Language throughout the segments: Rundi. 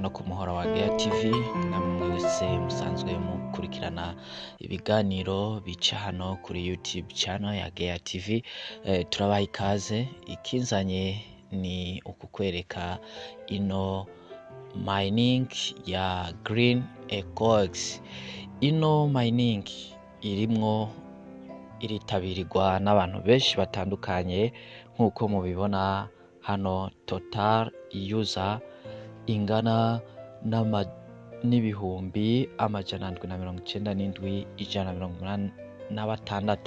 hano ku muhora wa Gea TV, namwe wese musanzwe mukurikirana ibiganiro bica hano kuri YouTube channel ya Gea TV. Turabaha ikaze. Ikinzanye ni ukukwereka ino mining ya Green Ecoix. Ino mining irimwo iritabirirwa n'abantu benshi batandukanye, nk'uko mubibona hano total user ingana n'ibihumbi 797,186,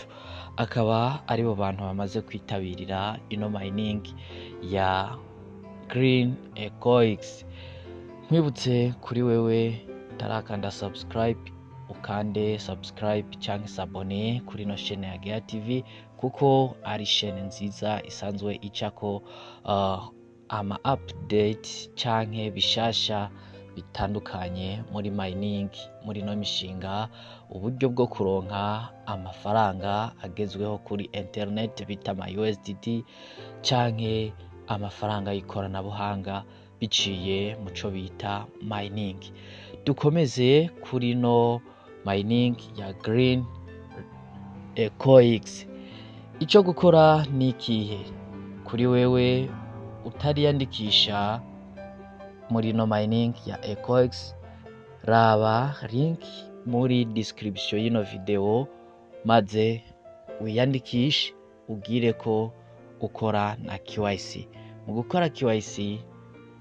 akaba aribo bantu bamaze kwitabirira ino mining ya Green Ecoix. Nkwibutse kuri wewe tarakanda subscribe, ukande subscribe cyangwa sabone kuri ino chaîne ya Gea TV, kuko ari chaîne nziza isanzwe icako ama update canke bishasha bitandukanye muri mining, muri no mishinga, uburyo bwo kuronka amafaranga agezweho kuri internet bita ama USDT canke amafaranga y'ikoranabuhanga biciye muco bita mining. Dukomeze kuri no mining ya Green Ecoix. Ico gukora ni ikihe? Kuri wewe utariyandikisha muri no mining ya Ecoix, raba link muri description y'ino video maze wiyandikishe ugire ko ukora na KYC. Mu gukora KYC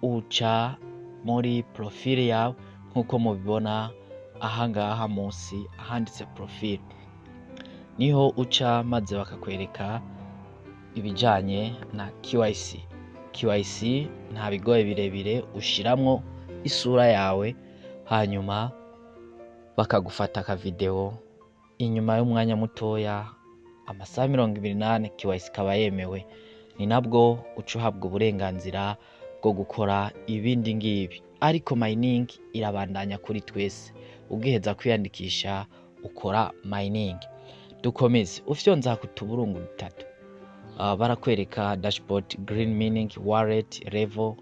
uca muri profile yawe nkuko mubibona ahangaha munsi ahanditse profile, niho uca maze bakakwereka ibijanye na KYC. KYC nta bigoye birebire, ushiramwo isura yawe hanyuma bakagufata aka video. Inyuma y'umwanya mutoya, amasaha 28, KYC kaba yemewe. Ni nabwo uca uhabwa uburenganzira bwo gukora ibindi ngibi. Ariko mining irabandanya kuri twese. Ugiheza kwiyandikisha ukora mining. Dukomeze. Ufyonza kutuburungu dutatu, barakwereka dashboard, green mining, wallet, level,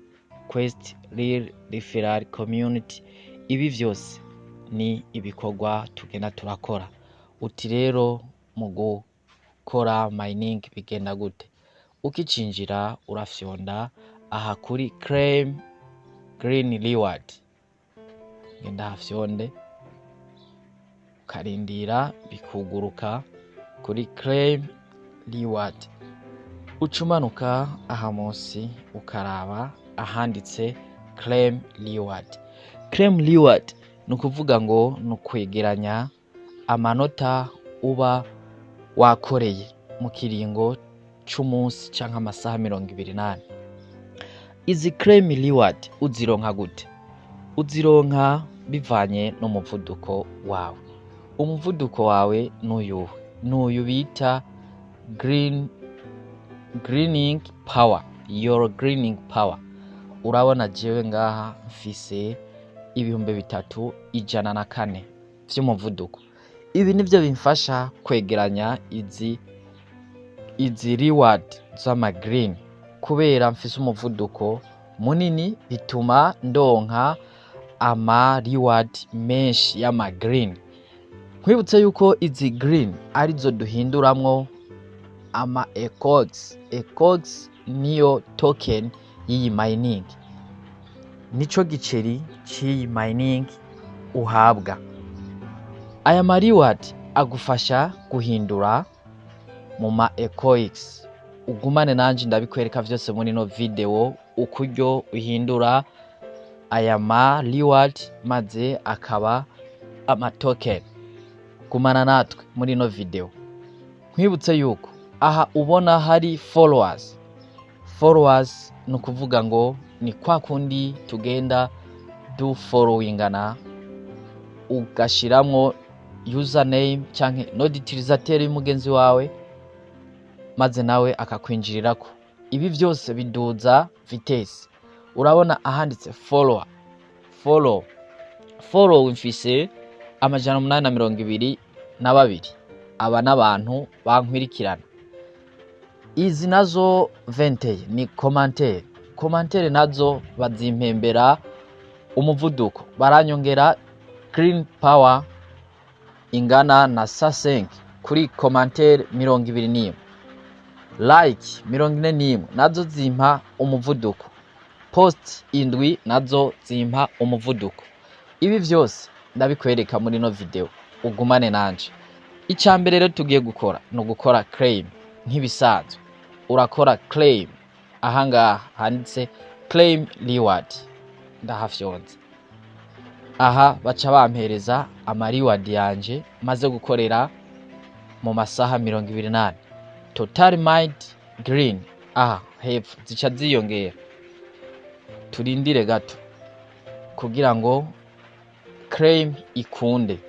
quest, real, referral, community. Ibi vyose ni ibikorwa tugenda turakora. Uti rero mu gukora mining bigenda gute? Ukicinjira urafyonda aha kuri claim green reward, genda hafyonde karindira bikuguruka kuri claim reward. Ucumanuka aha munsi ukaraba ahanditse claim reward. Claim reward nukuvuga ngo nukwegeranya amanota uba wakoreye mu kiringo c'umunsi canke amasaha 28. Izi claim reward uzironka gute? Uzironka bivanye n'umuvuduko wawe. Umuvuduko wawe n'uyu bita greening power, your greening power. Urabona jewe ngaha mfise 3,104 vy'umuvuduko. Ibi nivyo bimfasha kwegeranya izi reward z'ama green. Kubera mfise umuvuduko munini bituma ndonka ama reward menshi y'ama green. Nkwibutse yuko izi green arizo duhinduramwo ama Ecoix. Ecoix niyo token y'iyi mining, nico giceri cy'iyi mining uhabwa. Aya ma reward agufasha guhindura mu ma Ecoix. Ugumane nanje ndabikwereka vyose muri no video ukuryo uhindura aya ma reward maze akaba ama token. Gumana natwe muri no video. Nkwibutse yuko aha ubona hari followers. Followers nukuvuga ngo ni kwa kundi tugenda do followingana, ugashiramwo username canke noditilizateur y'umugenzi wawe maze nawe akakwinjirirako. Ibi vyose biduza vitesse. Urabona ahanditse follow mfise 822. Aba n'abantu bankwirikirana. Izi nazo 20 ni commentaire nazo bazimpembera umuvuduko baranyongera green power ingana na 5 kuri commentaire 21, like 41 nazo zimpa umuvuduko, post indwi nazo zimpa umuvuduko. Ibi vyose ndabikwereka muri no video, ugumane nanje. Icambere rero tugiye gukora no gukora claim nk'ibisanzwe. Urakora claim ahanga handitse claim reward, ndahafyonze. Aha baca bampereza ama reward yanje maze gukorera mu masaha 28. Total mind green aha hepfo zica ziyongera. Turindire gato kugira ngo claim ikunde.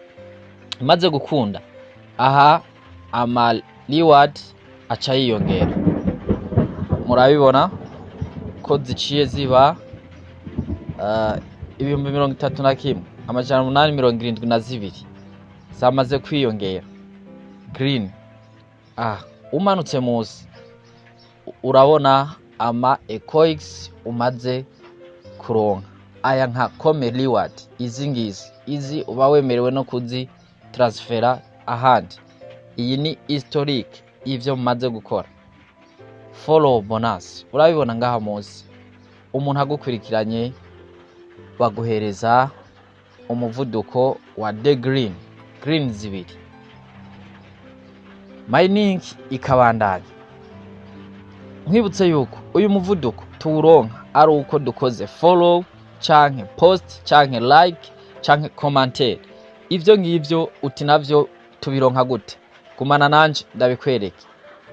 Maze gukunda aha ama reward aca yiyongera. Murabibona ko ziciye ziba 31,872 zamaze kwiyongera green. Umanutse musi urabona ama ecoix umaze kuronka. Aya nka come reward izi uba wemerewe no kuzi transfera ahandi. Iyi ni historic ivyo mumaze gukora. Follow bonus urabibona ngaha musi umuntu agukurikiranye baguhereza umuvuduko wa the green zibiri. Mining ikabandanya. Nkwibutse yuko uyu muvuduko tuwuronka ari uko dukoze follow canke post canke like canke commentaire. Ivyo ngivyo uti navyo tubironka gute? Gumana nanje ndabikwereke.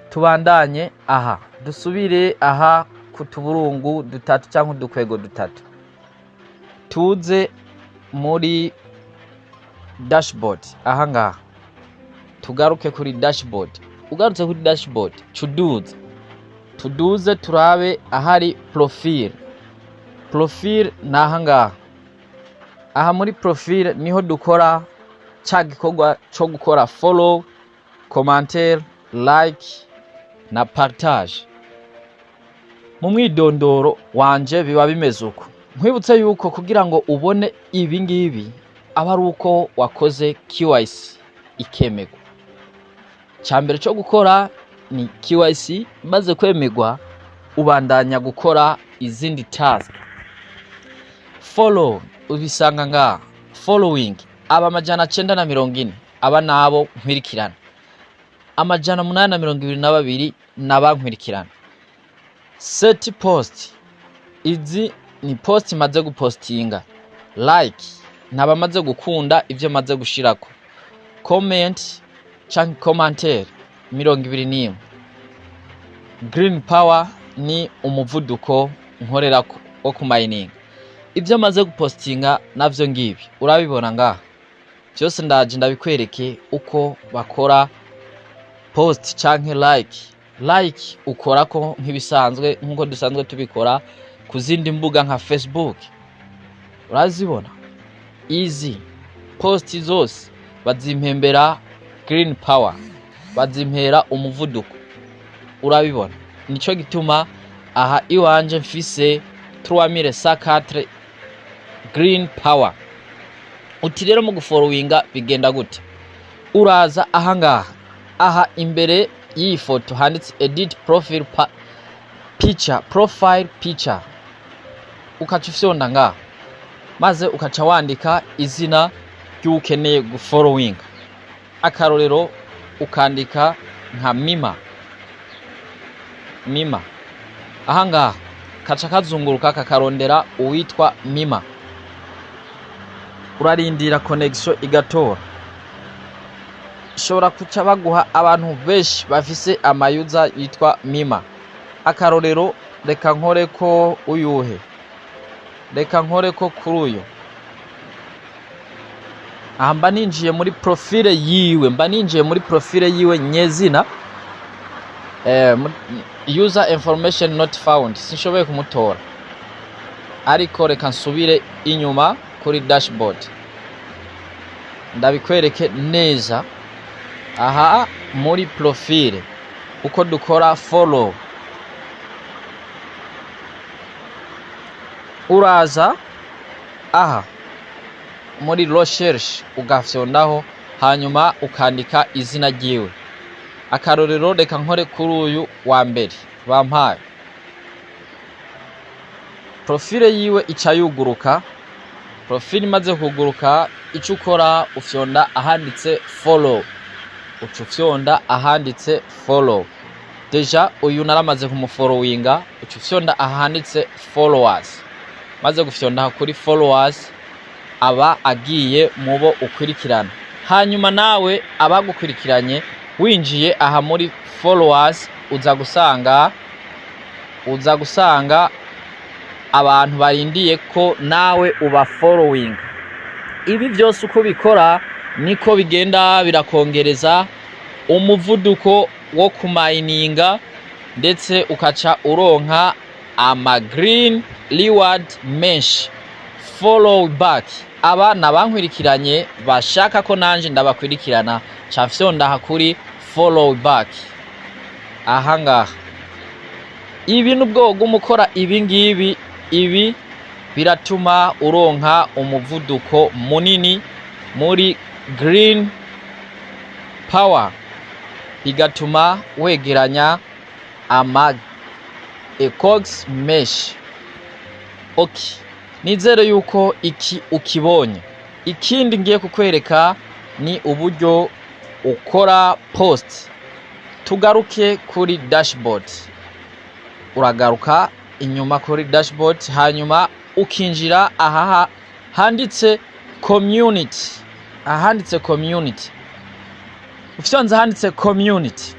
Tubandanye aha dusubire aha kutuburungu dutatu canke udukwego dutatu. Tuze muri dashboard aha ngaha. Tugaruke kuri dashboard. Ugarutse kuri dashboard tuduze turabe ahari profile naha ngaha. Aha muri profile niho dukora ca gikorwa co gukora follow, commentaire, like na partage. Mu mwidondoro wanje biba bimeze uko. Nkwibutse yuko kugira ngo ubone ibi ngibi aba ari uko wakoze KYC ikemegwa. Cyambere cyo gukora ni KYC, maze kwemegwa ubandanya gukora izindi task. Follow ubisanga nga following aba 940 aba nabo nkwirikirana. 822 nabankwirikirana. Set post izi ni post maze gupostinga. Like nabamaze gukunda ivyo maze gushirako. Comment canke commentaire 21. Green power ni umuvuduko nkorerako wo ku mining. Ivyo maze gupostinga navyo ngibi urabibona ngaha. Byose ndaje ndabikwereke uko bakora post canke like ukorako nk'ibisanzwe nkuko dusanzwe tubikora ku zindi mbuga nka Facebook. Urazibona easy post zose bazimpembera green power, bazimpera umuvuduko. Urabibona nico gituma aha iwanje mfise 3104 green power. Uti rero mu gufollowinga bigenda gute? Uraza aha ngaha. Aha imbere iyi foto handitse edit profile picture. Ukaca ufyonda ngaha. Maze ukaca wandika izina ry'ukeneye gufollowinga. Akarorero ukandika nka Mima. Aha ngaha kaca kazunguruka kakarondera uwitwa Mima. Urarindira connection igatora. Shobora kuca baguha abantu benshi bafise amayuza yitwa Mima. Akarorero reka nkore ko uyuhe. Reka nkore ko kuri uyu. Aha mba ninjiye muri profile yiwe, nyezina. User information not found. Sinshoboye kumutora. Ariko reka nsubire inyuma kuri dashboard. Ndabikwereke neza. Aha muri profile uko dukora follow. Uraza aha muri recherche ugafyondaho hanyuma ukandika izina ryiwe. Akarorero reka nkore kuri uyu wa mbere bampaye. Profile yiwe ica yuguruka. Profile imaze kuguruka ico ukora ufyonda ahanditse follow. Ucufyonda ahanditse follow. Deja uyu naramaze kumufollowinga, ucufyonda ahanditse followers. Maze gufyonda kuri followers aba agiye mubo ukurikirana. Hanyuma nawe abagukurikiranye winjiye aha muri followers uza gusanga abantu barindiye ko nawe uba following. Ibi byose uko bikora niko bigenda birakongereza umuvuduko wo kumayininga ndetse ukaca uronka ama green reward menshi. Follow back. Aba nabankwirikiranye bashaka ko nanje ndabakwirikirana cafyonda hakuri follow back. Ahangaha ibi nubwo gumukora ibi ngibi ibi biratuma uronka umuvuduko munini muri green power, bigatuma wegeranya ama ecogs mesh. Okay, nizere yuko iki ukibonye. Ikindi ngiye kukwereka ni uburyo ukora post. Tugaruke kuri dashboard. Uragaruka inyuma kuri dashboard hanyuma ukinjira aha handitse community. Ahanditse community. Ufyonza handitse community.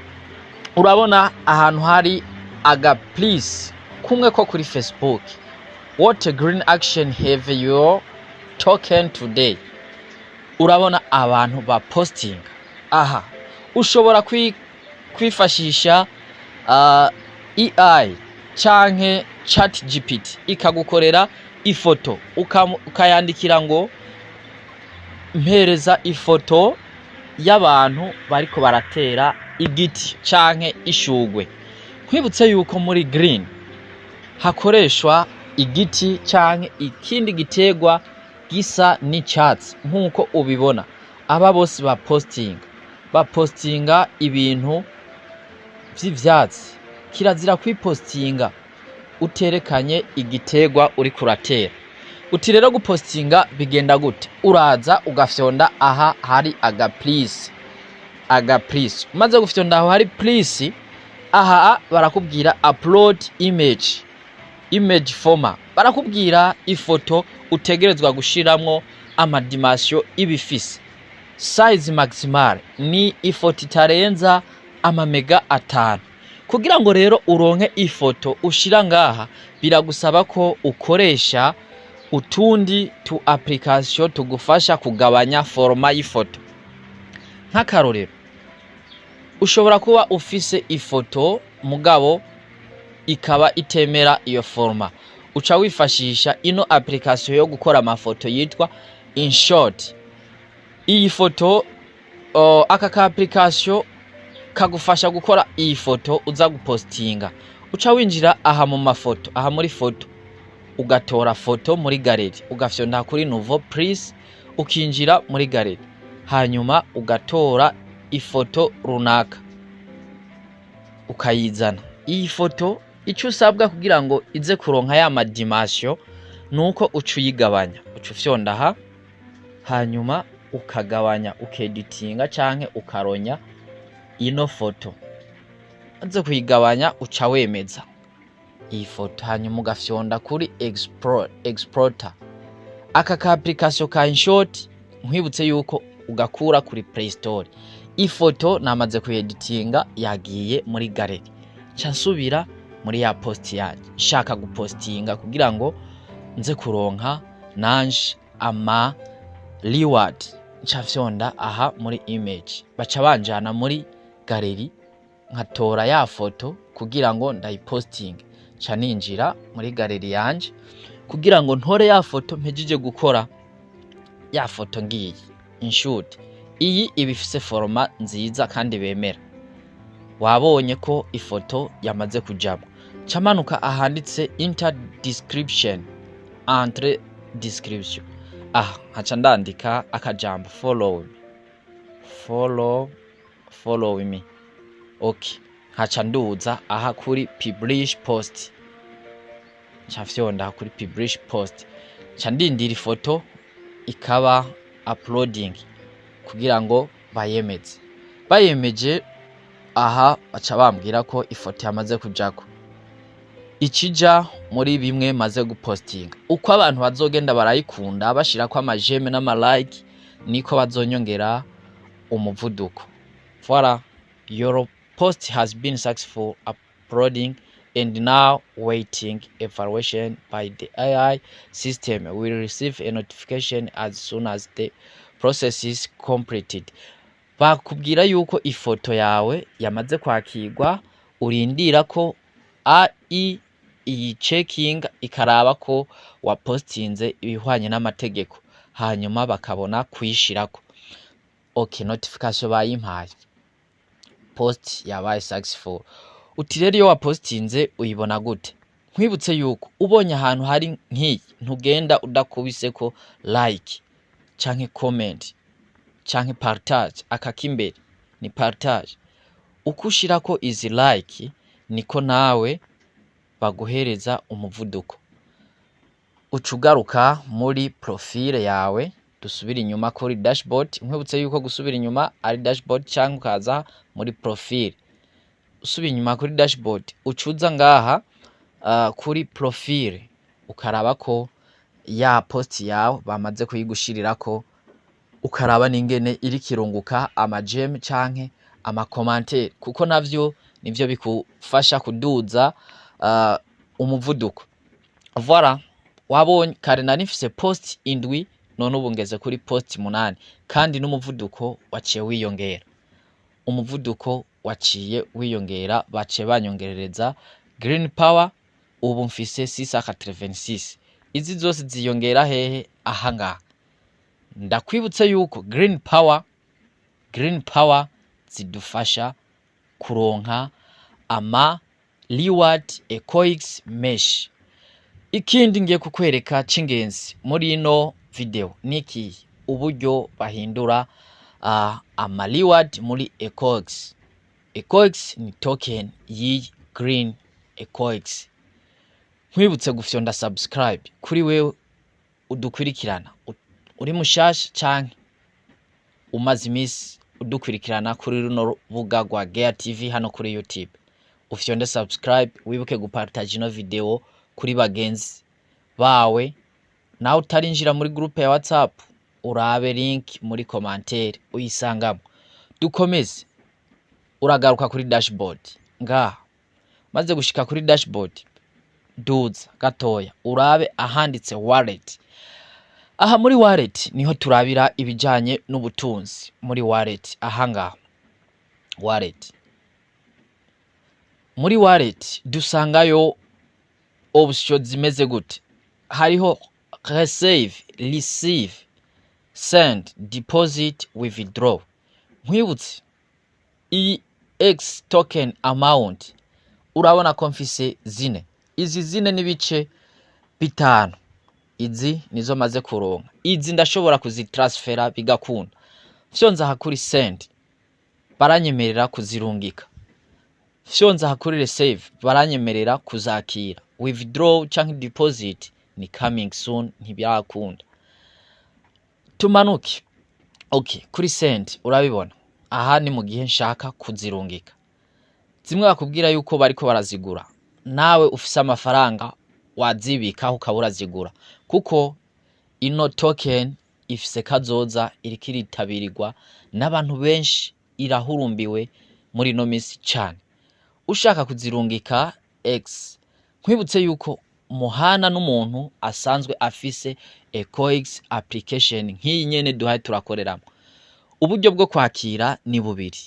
Urabona ahantu hari aga please kumwe ko kuri Facebook. What a green action have you taken today? Urabona abantu ba posting. Aha ushobora kwifashisha AI canke ChatGPT ikagukorera ifoto ukayandikira ngo mpereza ifoto y'abantu bariko baratera igiti canke ishugwe. Kwibutse yuko muri green hakoreshwa igiti canke ikindi gitegwa gisa n'icyatsi nkuko ubibona. Aba bose bapostinga ibintu vy'ivyatsi. Kirazira kwipostinga uterekanye igitegwa uri kuratera. Uti rero gupostinga bigenda gute? Uraza ugafyonda aha hari aga please. Maze gufyonda aho hari please, aha barakubwira upload image format. Barakubwira ifoto utegerezwa gushiramwo amadimension ibifise. Size maximal ni ifoto itarenza amamega 5. Kugira ngo rero uronke ifoto ushira ngaha biragusaba ko ukoresha utundi tu application tugufasha kugabanya forma y'ifoto. Nk'akarorero ushobora kuba ufise ifoto mugabo ikaba itemera iyo forma. Uca wifashisha ino application yo gukora amafoto yitwa InShot. Iyi foto aka application kagufasha gukora iyi foto uza gupostinga. Uca winjira aha mu mafoto, aha muri foto ugatora foto muri gallery, ugafyonda kuri nouveau prise, ukinjira muri gallery, hanyuma ugatora ifoto runaka ukayizana. Iyi foto icyo usabwa kugira ngo ize kuronka ya madimension nuko ucuyigabanya. Ucufyonda aha hanyuma ukagabanya ukeditinga canke ukaronya ino foto. Anze kuyigabanya uca wemeza iyi foto hanyuma ugafyonda kuri exporter. Aka ka application ka InShot nkwibutse yuko ugakura kuri Play Store. Ifoto namaze kuyeditinga yagiye muri gallery. Nsubira muri ya post yanjye nshaka gupostinga kugira ngo nze kuronka nanje ama reward. Ncafyonda aha muri image. Baca banjana muri gallery nkatora ya foto kugira ngo ndayiposting. Ca ninjira muri gallery yanje kugira ngo ntore ya foto mpejije gukora ya foto ngiyi InShot. Iyi ibifise forma nziza kandi bemera. Wabonye ko ifoto yamaze kujamo. Chamanuka ahanditse enter description entre description. Nkaca ndandika akajambo follow me. Okay, nkaca nduza aha kuri publish post, nca kuri publish post, nca ndindira ifoto ikaba uploading kugira ngo bayemeje. Aha baca bambwira ko ifoto yamaze kujako. Ikija muri bimwe maze gupostinga, uko abantu bazogenda barayikunda bashirako amajeme n'amalike, niko bazonyongera umuvuduko. Voilà, your post has been successful uploading and now waiting evaluation by the AI system. We will receive a notification as soon as the process is completed. Bakubwira yuko ifoto yawe yamaze kwakirwa, urindira ko AI iyi checking ikaraba ko wapostinze ibihwanye n'amategeko, hanyuma bakabona kuyishirako. Okay, notification bayimpaye, post yabaye successful. Uti rero iyo wapostinze uyibona gute? Nkwibutse yuko ubonye ahantu hari nk'iyi ntugenda udakubise ko like canke comment canke partage. Akakimbere ni partage. Uko ushirako izi like niko nawe baguhereza umuvuduko. Ucugaruka muri profile yawe, dusubira inyuma kuri dashboard. Nkwibutse yuko gusubira inyuma ari dashboard cyangwa ukaza muri profile. Usubira inyuma kuri dashboard, ucuza ngaha kuri profile, ukaraba ko ya post yawe bamaze kuyigushirirako, ukaraba n'ingene iri kirunguka amajeme canke amakomantere, kuko navyo nivyo bikufasha kuduza umuvuduko. Voilà, wabonye kare nari mfise post indwi, none ubu ngeze kuri post 8, kandi n'umuvuduko waciye wiyongera. Umuvuduko waciye wiyongera, baciye banyongerereza green power, ubu mfise 686. Izi zose ziyongera hehe? Ahangaha. Ndakwibutse yuko green power zidufasha kuronka ama reward ecoix mesh. Ikindi ngiye kukwereka cingenzi muri ino video niki uburyo bahindura ama reward muri ecoix. Ecoix ni token yi green ecoix. Nkwibutse gufyonda subscribe kuri wewe udukurikirana, uri mushasha canke umaze imisi udukurikirana kuri runo rubuga rwa Gear TV hano kuri YouTube. Ufyonde subscribe, wibuke gupartage ino video kuri bagenzi bawe. Nawe utarinjira muri groupe ya WhatsApp, urabe link muri commentaire uyisangamo. Dukomeze. Uragaruka kuri dashboard ngaha. Maze gushika kuri dashboard, duza gatoya urabe ahanditse wallet. Aha muri wallet niho turabira ibijanye n'ubutunzi. Muri wallet ahanga wallet, muri wallet dusangayo options zimeze gute. Hariho receive, send, deposit, withdraw. Nkwibutse iyi X token amount urabona ko mfise zine. Izi zine nibice 5. Izi nizo maze kuronka. Izi ndashobora kuzitransfera bigakunda. Fyonza hakuri send, baranyemerera kuzirungika. Fyonza hakuri receive, baranyemerera kuzakira. Withdraw canke deposit ni coming soon, ntibyakunda. Tumanuke. Okay, kuri send urabibona. Aha ni mu gihe nshaka kuzirungika. Zimwe bakubwira yuko bariko barazigura, nawe ufise amafaranga wazibika ukabura zigura, kuko ino token ifise kazoza irikiritabirirwa n'abantu benshi, irahurumbiwe muri no misi cyane. Ushaka kuzirungika X, nkwibutse yuko muhana n'umuntu asanzwe afise ecoix application nk'iyi nyene duhaye turakoreramo. Uburyo bwo kwakira ni bubiri.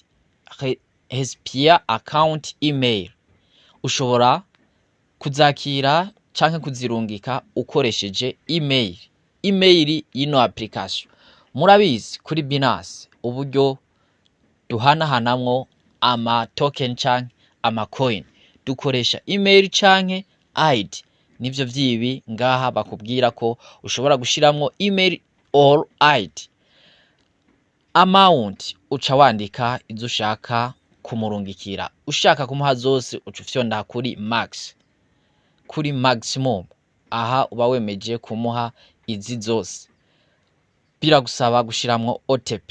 Hespia account email, ushobora kuzakira canke kuzirungika ukoresheje email y'ino application. Murabizi kuri Binance uburyo duhanahanamwo ama token canke ama coin dukoresha email canke ID nivyo vyibi ngaha bakubwira ko ushobora gushiramwo email or ID. Amount uca wandika izo ushaka kumurungikira, ushaka kumuha zose uca ufyonda kuri max, kuri maximum, aha uba wemeje kumuha izi zose. Biragusaba gushiramwo OTP.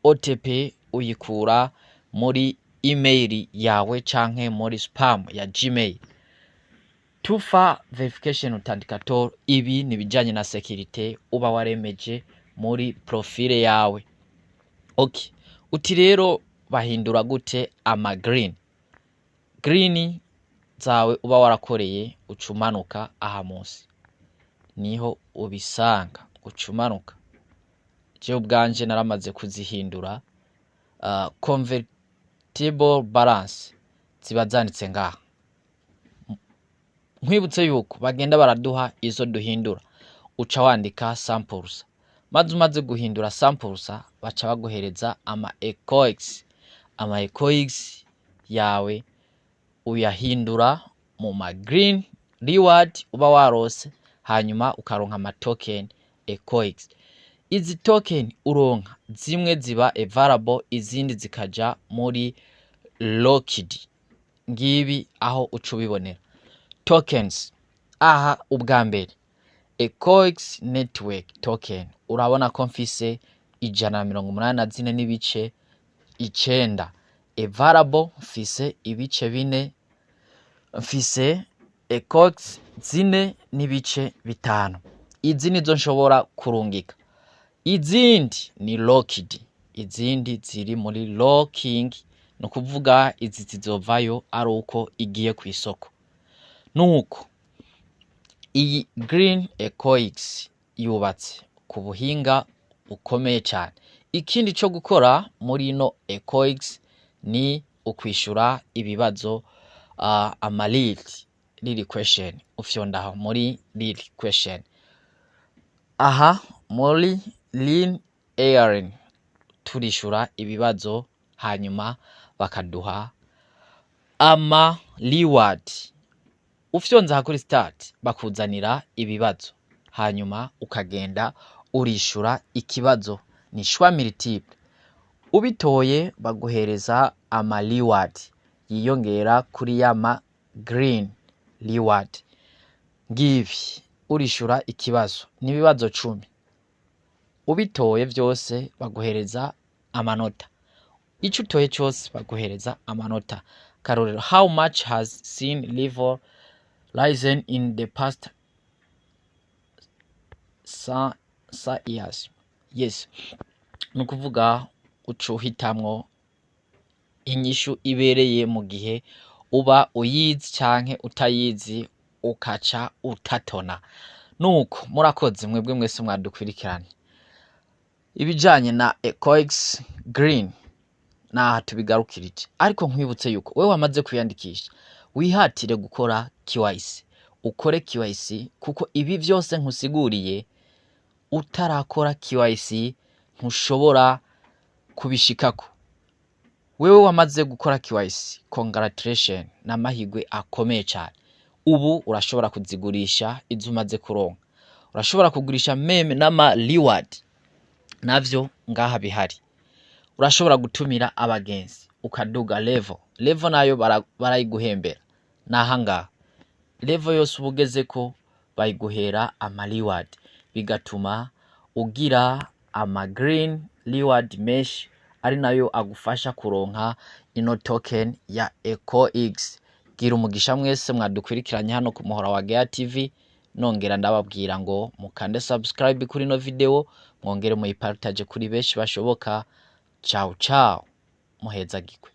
OTP uyikura muri email yawe canke muri spam ya Gmail. Two-factor verification authenticator, ibi ni bijanye na security uba waremeje muri profile yawe. Okay, uti rero bahindura gute ama green? Green zawe uba warakoreye ucumanuka aha munsi, niho ubisanga ucumanuka. Je ubwanje naramaze kuzihindura. Convertible balance ziba zanditse ngaha. Nkwibutse yuko bagenda baraduha izo duhindura, uca wandika samples. Maze umaze guhindura samples baca baguhereza ama ecoix. Ama ecoix yawe uyahindura mu ma green reward uba warose, hanyuma ukaronka ama token ecoix. Izi token uronka zimwe ziba available, izindi zikaja muri locked. Ngibi aho ucubibonera tokens. Aha ubwa mbere ecoix network token urabona ko mfise 184 n'ibice 9. Available mfise ibice 4, mfise ecoix 4 n'ibice 5. Izi nizo nshobora kurungika. Izindi ni locked, izindi ziri muri locking, no kuvuga izi zizovayo ari uko igiye ku isoko. Nuko iyi green ecoix yubatse ku buhinga ukomeye cyane. Ikindi cyo gukora muri no ecoix ni ukwishura ibibazo lili question, ufyonda muri lili question. Aha muri lean airing turishura ibibazo, hanyuma bakaduha ama reward. Ufyonza kuri start bakuzanira ibibazo, hanyuma ukagenda urishura ikibazo ni choix multiple. Ubitoye baguhereza ama reward yiyongera kuri yama green reward. Ngibi urishura ikibazo nibibazo 10. Ubitoye vyose baguhereza amanota. Ico utoye cyose baguhereza amanota. Karorero, how much has seen level risen in the past years? Yes, nukuvuga ucuhitamwo inyishu ibereye mu gihe uba uyizi canke utayizi ukaca utatona. Nuko murakoze mwebwe mwese mwadukwirikiranye. Ibijanye na ecoix green na tubigarukirije, ariko nkwibutse yuko wewe wamaze kuyandikisha wihatire gukora KYC. Ukore KYC kuko ibi byose nkusiguriye utarakora KYC ntushobora kubishikako. Wewe wamaze gukora KYC, congratulations, namahigwe akomeye cyane. Ubu urashobora kuzigurisha izo umaze kuronka. Urashobora kugurisha meme n'ama reward navyo ngaha bihari. Urashobora gutumira abagenzi ukaduga level nayo barayiguhembera. Nahanga level yose ubugeze ko bayiguhera ama reward, bigatuma ugira ama green reward mesh, ari nayo agufasha kuronka ino token ya ecoix. Gira umugisha mwese mwadukwirikiranye hano ku Muhora wa Gear TV. Nongera ndababwira ngo mukande subscribe kuri no video, mwongere muyipartage kuri benshi bashoboka. Ciao ciao, muhezagirwe.